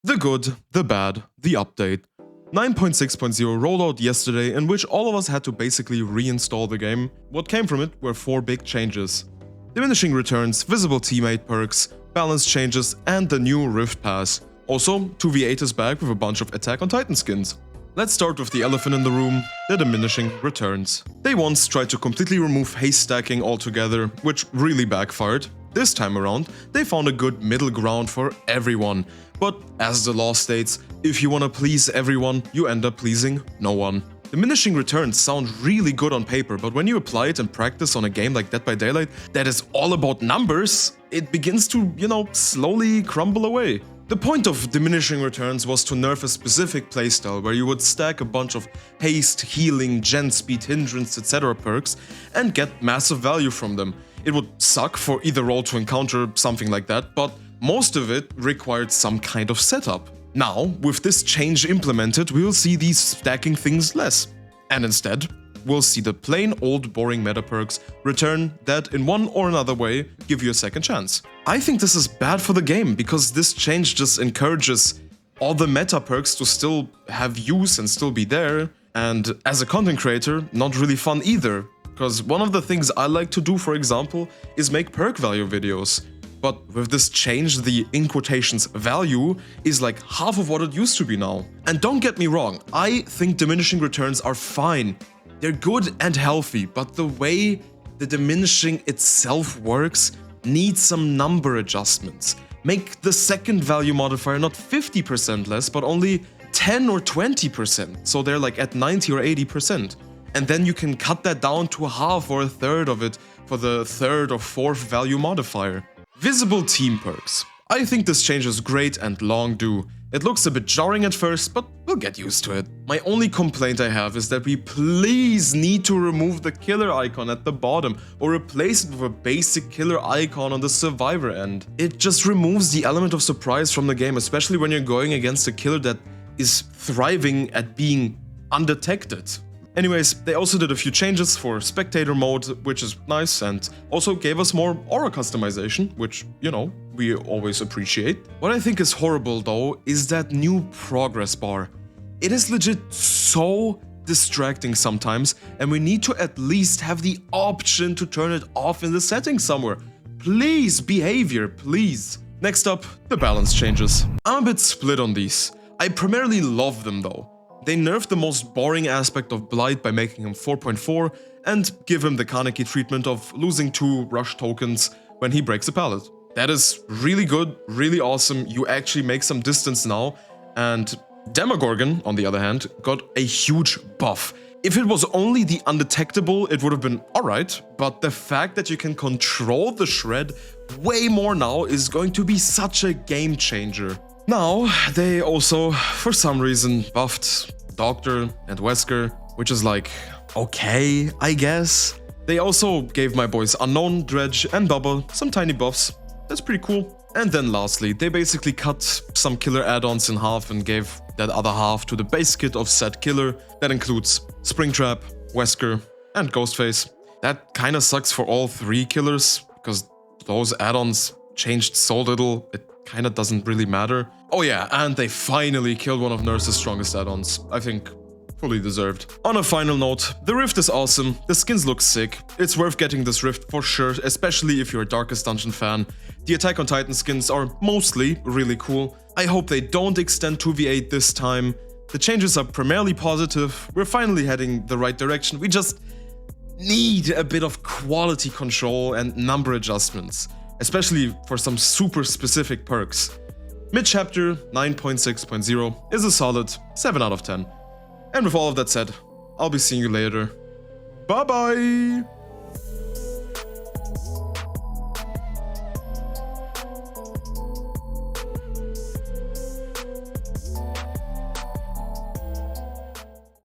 The good, the bad, the update. 9.6.0 rolled out yesterday, in which all of us had to basically reinstall the game. What came from it were 4 big changes: diminishing returns, visible teammate perks, balance changes, and the new Rift Pass. Also, 2v8 is back with a bunch of Attack on Titan skins. Let's start with the elephant in the room, the diminishing returns. They once tried to completely remove haste stacking altogether, which really backfired. This time around, they found a good middle ground for everyone. But as the law states, if you wanna please everyone, you end up pleasing no one. Diminishing returns sound really good on paper, but when you apply it in practice on a game like Dead by Daylight that is all about numbers, it begins to, slowly crumble away. The point of diminishing returns was to nerf a specific playstyle where you would stack a bunch of haste, healing, gen speed, hindrance, etc. perks and get massive value from them. It would suck for either role to encounter something like that, but most of it required some kind of setup. Now, with this change implemented, we'll see these stacking things less. And instead, we'll see the plain old boring meta perks return that in one or another way give you a second chance. I think this is bad for the game because this change just encourages all the meta perks to still have use and still be there, and as a content creator, not really fun either. Because one of the things I like to do, for example, is make perk value videos. But with this change, the in quotations value is like half of what it used to be now. And don't get me wrong, I think diminishing returns are fine. They're good and healthy, but the way the diminishing itself works needs some number adjustments. Make the second value modifier not 50% less, but only 10 or 20%, so they're like at 90 or 80%. And then you can cut that down to a half or a third of it for the third or fourth value modifier. Visible team perks. I think this change is great and long due. It looks a bit jarring at first, but we'll get used to it. My only complaint I have is that we please need to remove the killer icon at the bottom or replace it with a basic killer icon on the survivor end. It just removes the element of surprise from the game, especially when you're going against a killer that is thriving at being undetected. Anyways, they also did a few changes for spectator mode, which is nice, and also gave us more aura customization, which, we always appreciate. What I think is horrible though is that new progress bar. It is legit so distracting sometimes, and we need to at least have the option to turn it off in the settings somewhere. Please, behavior, please. Next up, the balance changes. I'm a bit split on these. I primarily love them though. They nerfed the most boring aspect of Blight by making him 4.4 and give him the Kaneki treatment of losing 2 rush tokens when he breaks a pallet. That is really good, really awesome. You actually make some distance now, and Demogorgon, on the other hand, got a huge buff. If it was only the undetectable, it would have been alright, but the fact that you can control the shred way more now is going to be such a game changer. Now, they also, for some reason, buffed Doctor and Wesker, which is like, okay, I guess. They also gave my boys Unknown, Dredge, and Bubble some tiny buffs. That's pretty cool. And then lastly, they basically cut some killer add-ons in half and gave that other half to the base kit of said killer. That includes Springtrap, Wesker, and Ghostface. That kinda sucks for all 3 killers, because those add-ons changed so little, it kinda doesn't really matter. Oh yeah, and they finally killed one of Nurse's strongest add-ons. I think fully deserved. On a final note, the Rift is awesome, the skins look sick. It's worth getting this Rift for sure, especially if you're a Darkest Dungeon fan. The Attack on Titan skins are mostly really cool. I hope they don't extend 2v8 this time. The changes are primarily positive. We're finally heading the right direction. We just need a bit of quality control and number adjustments, especially for some super specific perks. Mid-chapter 9.6.0 is a solid 7 out of 10. And with all of that said, I'll be seeing you later. Bye bye!